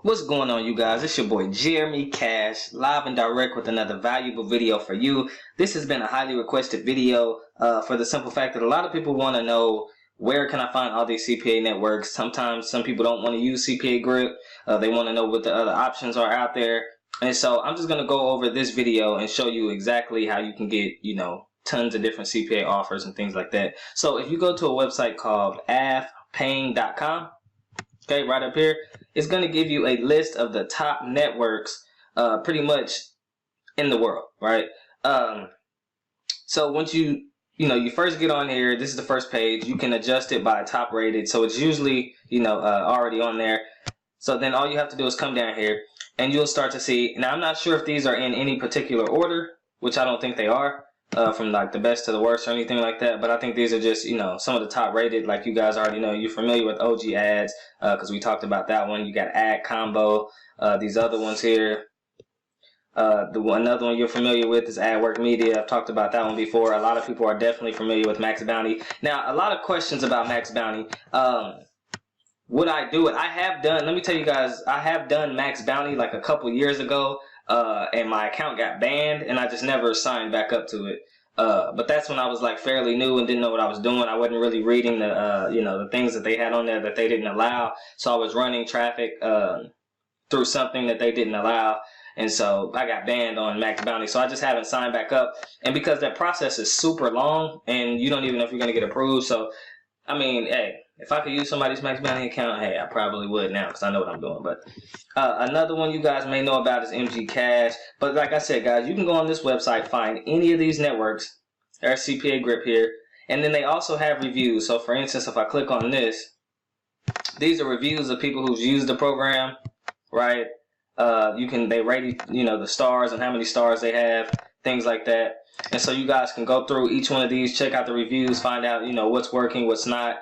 What's going on, you guys? It's your boy Jeremy Cash, live and direct with another valuable video for you. This has been a highly requested video for the simple fact that a lot of people want to know, where can I find all these CPA networks? Sometimes some people don't want to use CPAGRIP. They want to know what the other options are out there. And so I'm just going to go over this video and show you exactly how you can get, tons of different CPA offers and things like that. So if you go to a website called avpaying.com, okay, right up here, it's going to give you a list of the top networks pretty much in the world, right? So once you first get on here, this is the first page. You can adjust it by top rated. So it's usually, already on there. So then all you have to do is come down here and you'll start to see. Now, I'm not sure if these are in any particular order, which I don't think they are. From like the best to the worst or anything like that, but I think these are just some of the top rated. Like you guys already know, you're familiar with OG ads because we talked about that one. You got ad combo. These other ones here, another one you're familiar with is ad work media. I've talked about that one before. A lot of people are definitely familiar with Max Bounty. Now, a lot of questions about Max Bounty. Would I do it? I have done. Let me tell you guys, I have done Max Bounty like a couple years ago. And my account got banned and I just never signed back up to it. But that's when I was like fairly new and didn't know what I was doing. I wasn't really reading the, the things that they had on there that they didn't allow. So I was running traffic, through something that they didn't allow. And so I got banned on Max Bounty. So I just haven't signed back up. And because that process is super long and you don't even know if you're going to get approved. So, I mean, hey, if I could use somebody's Max Bounty account, hey, I probably would now because I know what I'm doing. But another one you guys may know about is MG Cash. But like I said, guys, you can go on this website, find any of these networks. There's CPAGRIP here. And then they also have reviews. So, for instance, if I click on this, these are reviews of people who've used the program, right? They rate, the stars and how many stars they have, things like that. And so you guys can go through each one of these, check out the reviews, find out, what's working, what's not.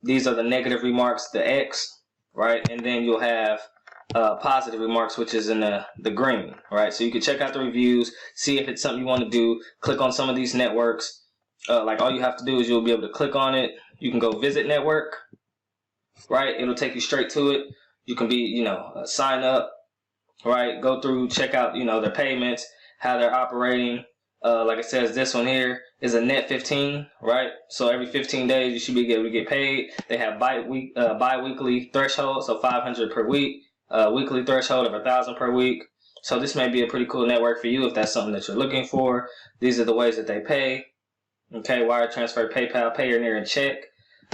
These are the negative remarks, the X, right? And then you'll have positive remarks, which is in the green, right? So you can check out the reviews, see if it's something you want to do, click on some of these networks. Like all you have to do is you'll be able to click on it. You can go visit network, right? It'll take you straight to it. You can be, sign up, right? Go through, check out, their payments, how they're operating. Like it says, this one here is a net 15, right? So every 15 days you should be able to get paid. They have bi-weekly threshold, so 500 per week, weekly threshold of 1,000 per week. So this may be a pretty cool network for you if that's something that you're looking for. These are the ways that they pay. Okay, wire transfer, PayPal, Payoneer, and check.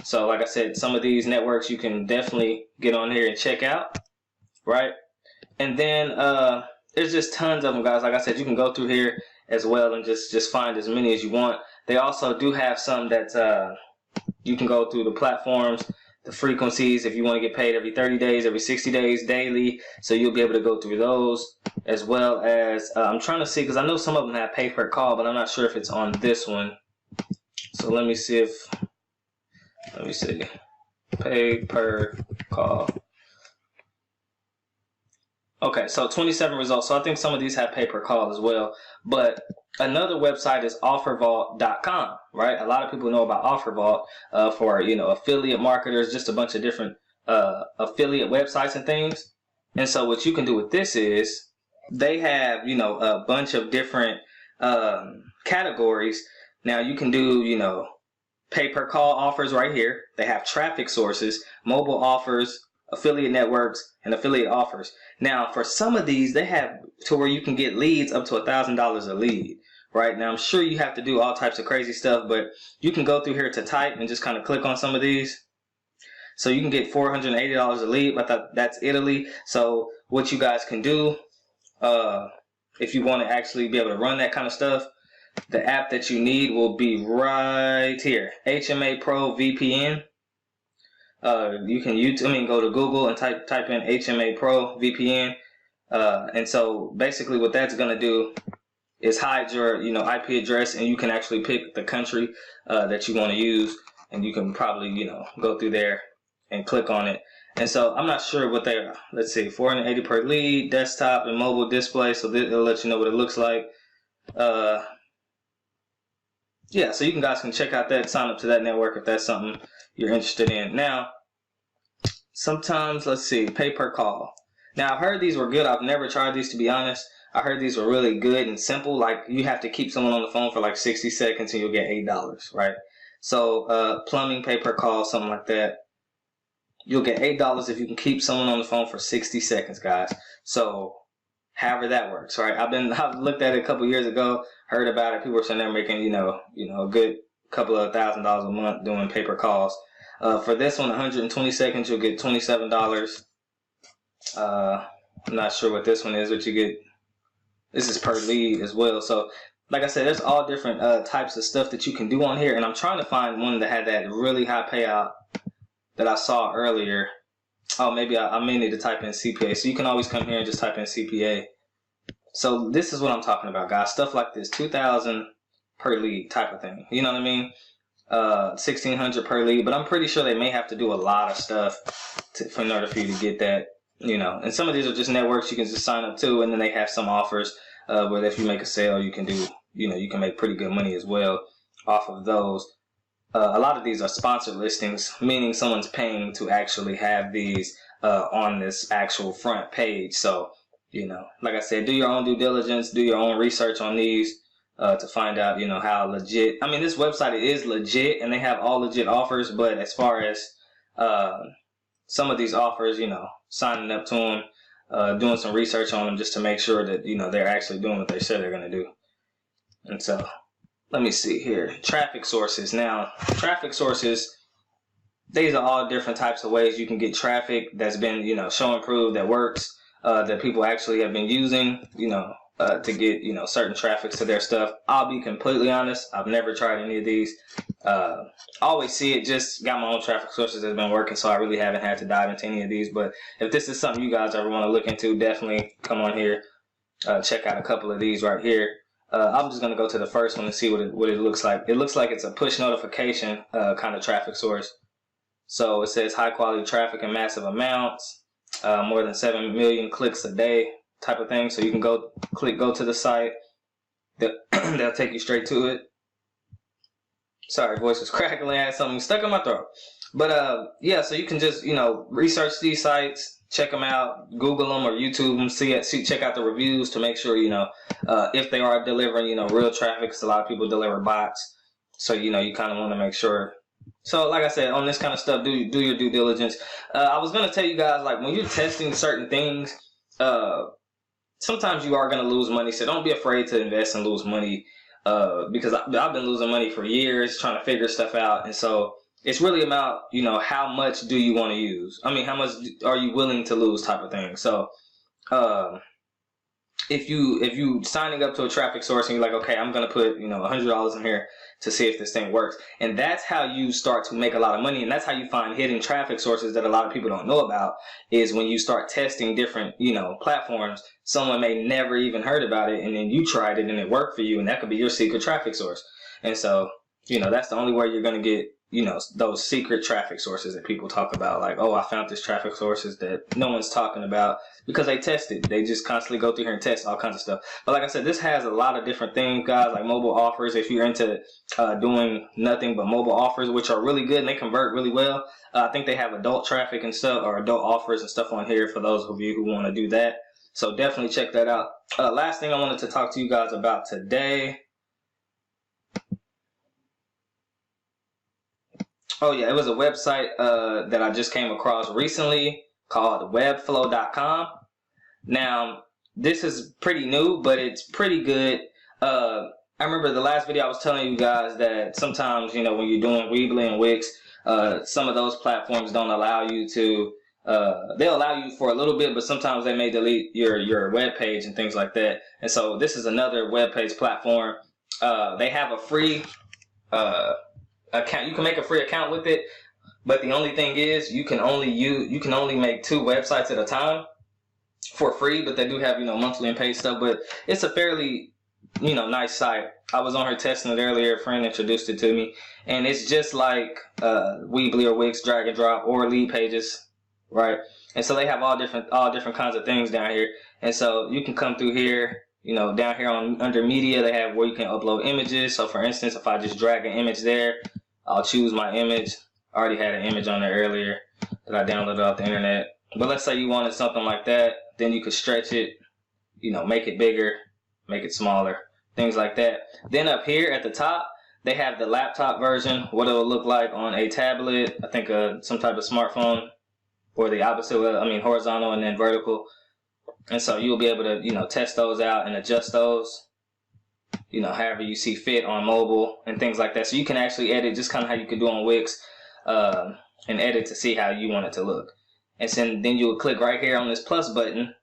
So like I said, some of these networks you can definitely get on here and check out, right? And then there's just tons of them, guys. Like I said, you can go through here as well and just find as many as you want. They also do have some that you can go through the platforms, the frequencies, if you want to get paid every 30 days, every 60 days, daily. So you'll be able to go through those, as well as I'm trying to see, because I know some of them have pay per call, but I'm not sure if it's on this one. So let me see. Pay per call. Okay, so 27 results. So I think some of these have pay per call as well. But another website is offervault.com, right? A lot of people know about OfferVault for, affiliate marketers, just a bunch of different affiliate websites and things. And so what you can do with this is they have, a bunch of different categories. Now you can do, pay per call offers right here. They have traffic sources, mobile offers, affiliate networks, and affiliate offers. Now, for some of these, they have to where you can get leads up to $1,000 a lead, right? Now, I'm sure you have to do all types of crazy stuff, but you can go through here to type and just kind of click on some of these. So you can get $480 a lead, but that's Italy. So what you guys can do, if you want to actually be able to run that kind of stuff, the app that you need will be right here, HMA Pro VPN. You can go to Google and type in HMA Pro VPN. And so basically what that's going to do is hide your, IP address, and you can actually pick the country that you want to use, and you can probably, go through there and click on it. And so I'm not sure what they are. Let's see, 480 per lead, desktop and mobile display. So it'll let you know what it looks like. Yeah, so you guys can check out that, sign up to that network if that's something you're interested in. Now, sometimes, let's see, pay per call. Now, I've heard these were good. I've never tried these, to be honest. I heard these were really good and simple. Like, you have to keep someone on the phone for like 60 seconds and you'll get $8, right? So, plumbing pay-per call, something like that. You'll get $8 if you can keep someone on the phone for 60 seconds, guys. So, however that works, right? I've looked at it a couple years ago, heard about it. People were sitting there making, a good couple of $1,000s a month doing paper calls. For this one, 120 seconds, you'll get $27. I'm not sure what this one is, but you get, this is per lead as well. So, like I said, there's all different types of stuff that you can do on here, and I'm trying to find one that had that really high payout that I saw earlier. Oh, maybe I may need to type in CPA. So you can always come here and just type in CPA. So this is what I'm talking about, guys. Stuff like this, 2,000 per lead type of thing. You know what I mean? 1,600 per lead. But I'm pretty sure they may have to do a lot of stuff in order for you to get that. And some of these are just networks you can just sign up to, and then they have some offers where if you make a sale, you can do, you can make pretty good money as well off of those. A lot of these are sponsored listings, meaning someone's paying to actually have these on this actual front page. So, like I said, do your own due diligence, do your own research on these to find out, how legit. I mean, this website is legit and they have all legit offers, but as far as some of these offers, signing up to them, doing some research on them just to make sure that, they're actually doing what they said they're going to do. And so, let me see here. Traffic sources. Now, traffic sources, these are all different types of ways you can get traffic that's been, show and prove that works, that people actually have been using, to get, certain traffics to their stuff. I'll be completely honest. I've never tried any of these. Always see it, just got my own traffic sources that's been working, so I really haven't had to dive into any of these. But if this is something you guys ever want to look into, definitely come on here. Check out a couple of these right here. I'm just going to go to the first one and see what it looks like. It looks like it's a push notification kind of traffic source. So it says high quality traffic in massive amounts, more than 7 million clicks a day type of thing. So you can go to the site. They'll take you straight to it. Sorry, voice was crackling. I had something stuck in my throat. But yeah, so you can just, research these sites. Check them out, Google them or YouTube them, check out the reviews to make sure, if they are delivering, real traffic, because a lot of people deliver bots. So, you kind of want to make sure. So, like I said, on this kind of stuff, do your due diligence. I was going to tell you guys, like, when you're testing certain things, sometimes you are going to lose money. So don't be afraid to invest and lose money, because I've been losing money for years trying to figure stuff out. And so, it's really about, how much do you want to use? I mean, how much are you willing to lose type of thing. So, if you signing up to a traffic source and you're like, okay, I'm going to put, $100 in here to see if this thing works. And that's how you start to make a lot of money. And that's how you find hidden traffic sources that a lot of people don't know about, is when you start testing different, platforms. Someone may never even heard about it, and then you tried it and it worked for you, and that could be your secret traffic source. And so, that's the only way you're going to get, those secret traffic sources that people talk about, like, oh, I found this traffic sources that no one's talking about, because they test it. They just constantly go through here and test all kinds of stuff. But like I said, this has a lot of different things, guys, like mobile offers. If you're into doing nothing but mobile offers, which are really good and they convert really well, I think they have adult traffic and stuff, or adult offers and stuff on here for those of you who want to do that. So definitely check that out. Last thing I wanted to talk to you guys about today. Oh yeah, it was a website that I just came across recently called webflow.com. Now, this is pretty new, but it's pretty good. I remember the last video I was telling you guys that sometimes, when you're doing Weebly and Wix, some of those platforms don't allow you to, they'll allow you for a little bit, but sometimes they may delete your web page and things like that. And so this is another web page platform. They have a free account. You can make a free account with it, but the only thing is you can only make 2 websites at a time for free. But they do have monthly and paid stuff. But it's a fairly nice site. I was on here testing it earlier. A friend introduced it to me, and it's just like Weebly or Wix, drag and drop, or lead pages, right? And so they have all different kinds of things down here. And so you can come through here. Down here under media, they have where you can upload images. So for instance, if I just drag an image there, I'll choose my image. I already had an image on there earlier that I downloaded off the internet. But let's say you wanted something like that. then you could stretch it, you know, make it bigger, make it smaller, things like that. Then up here at the top, they have the laptop version, what it'll look like on a tablet, I think some type of smartphone, or the opposite, horizontal and then vertical. And so you'll be able to, you know, test those out and adjust those, you know, however you see fit on mobile and things like that. So you can actually edit just kind of how you could do on Wix, and edit to see how you want it to look. And then you would click right here on this plus button,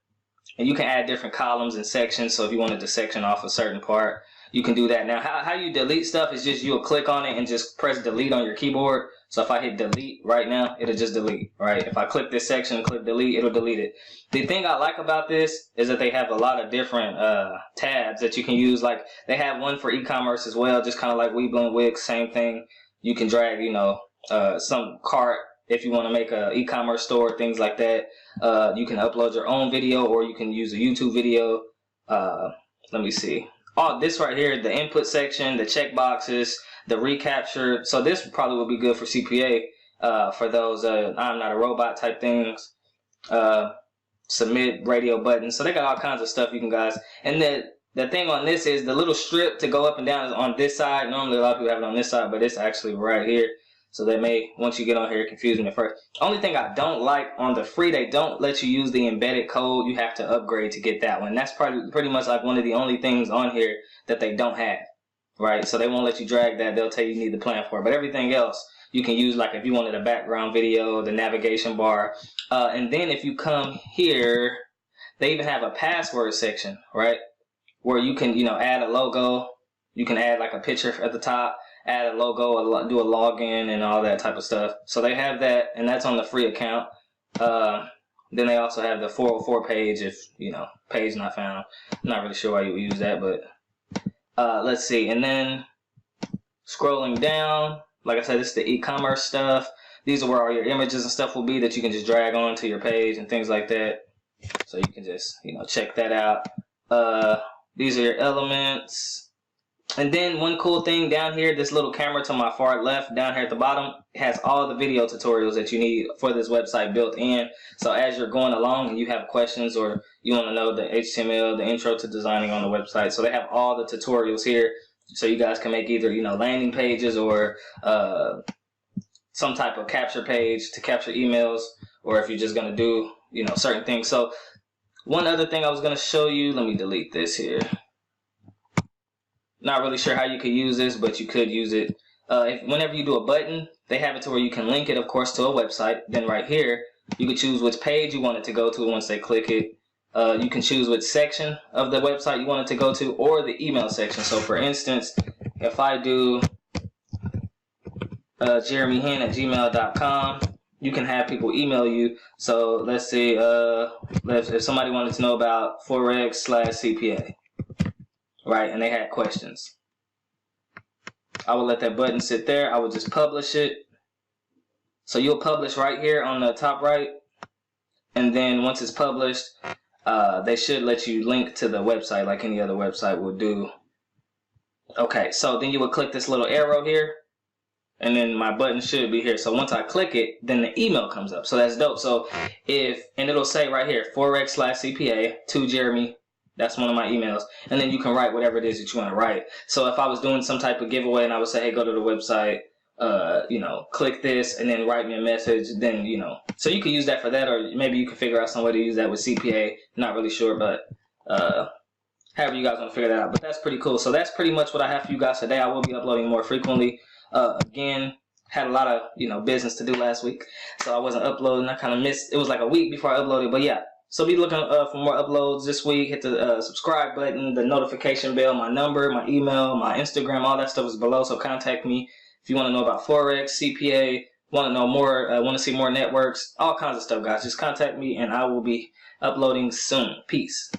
and you can add different columns and sections. So if you wanted to section off a certain part, you can do that. Now, how you delete stuff is just you'll click on it and just press delete on your keyboard. So if I hit delete right now, it'll just delete, right? If I click this section and click delete, it'll delete it. The thing I like about this is that they have a lot of different tabs that you can use. Like they have one for e-commerce as well, just kind of like Weebly and Wix, same thing. You can drag, you know, some cart if you want to make a e-commerce store, things like that. You can upload your own video, or you can use a YouTube video. Let me see. Oh, this right here, the input section, the check boxes, the recapture. So this probably would be good for CPA, for those I'm not a robot type things. Submit radio buttons. So they got all kinds of stuff you can guys. And the thing on this is the little strip to go up and down is on this side. Normally a lot of people have it on this side, but it's actually right here. So they may, once you get on here, confuse me at first. Only thing I don't like on the free, they don't let you use the embedded code. You have to upgrade to get that one. That's pretty much like one of the only things on here that they don't have, right? So they won't let you drag that. They'll tell you need the plan for it. But everything else you can use, like if you wanted a background video, the navigation bar. And then if you come here, they even have a password section, right? Where you can, you know, add a logo. You can add like a picture at the top, add a logo, do a login and all that type of stuff. So they have that, and that's on the free account. Then they also have the 404 page, if, you know, page not found. I'm not really sure why you would use that, but let's see. And then scrolling down, like I said, this is the e-commerce stuff. These are where all your images and stuff will be that you can just drag onto your page and things like that. So you can just, you know, check that out. These are your elements. And then one cool thing down here, this little camera to my far left down here at the bottom has all the video tutorials that you need for this website built in. So as you're going along and you have questions, or you want to know the HTML, the intro to designing on the website, so they have all the tutorials here. So you guys can make either, you know, landing pages or some type of capture page to capture emails, or if you're just going to do, you know, certain things. So one other thing I was going to show you, let me delete this here. Not really sure how you could use this, but you could use it. Whenever you do a button, they have it to where you can link it, of course, to a website. Then right here, you can choose which page you want it to go to once they click it. You can choose which section of the website you want it to go to, or the email section. So for instance, if I do jeremyhen@gmail.com, you can have people email you. So let's see, if somebody wanted to know about Forex/CPA. Right, and they had questions, I would let that button sit there. I would just publish it. So you'll publish right here on the top right, and then once it's published, they should let you link to the website like any other website would do. Okay, so then you would click this little arrow here, and then my button should be here. So once I click it, then the email comes up. So that's dope. So and it'll say right here, Forex/CPA to Jeremy. That's one of my emails. And then you can write whatever it is that you want to write. So if I was doing some type of giveaway and I would say, hey, go to the website, you know, click this and then write me a message, then, you know. So you could use that for that, or maybe you can figure out some way to use that with CPA. Not really sure, but however you guys want to figure that out. But that's pretty cool. So that's pretty much what I have for you guys today. I will be uploading more frequently. Again, had a lot of, you know, business to do last week, so I wasn't uploading. I kind of missed. It was like a week before I uploaded, but yeah. So be looking for more uploads this week. Hit the subscribe button, the notification bell, my number, my email, my Instagram, all that stuff is below. So contact me if you want to know about Forex, CPA, want to know more, want to see more networks, all kinds of stuff, guys. Just contact me and I will be uploading soon. Peace.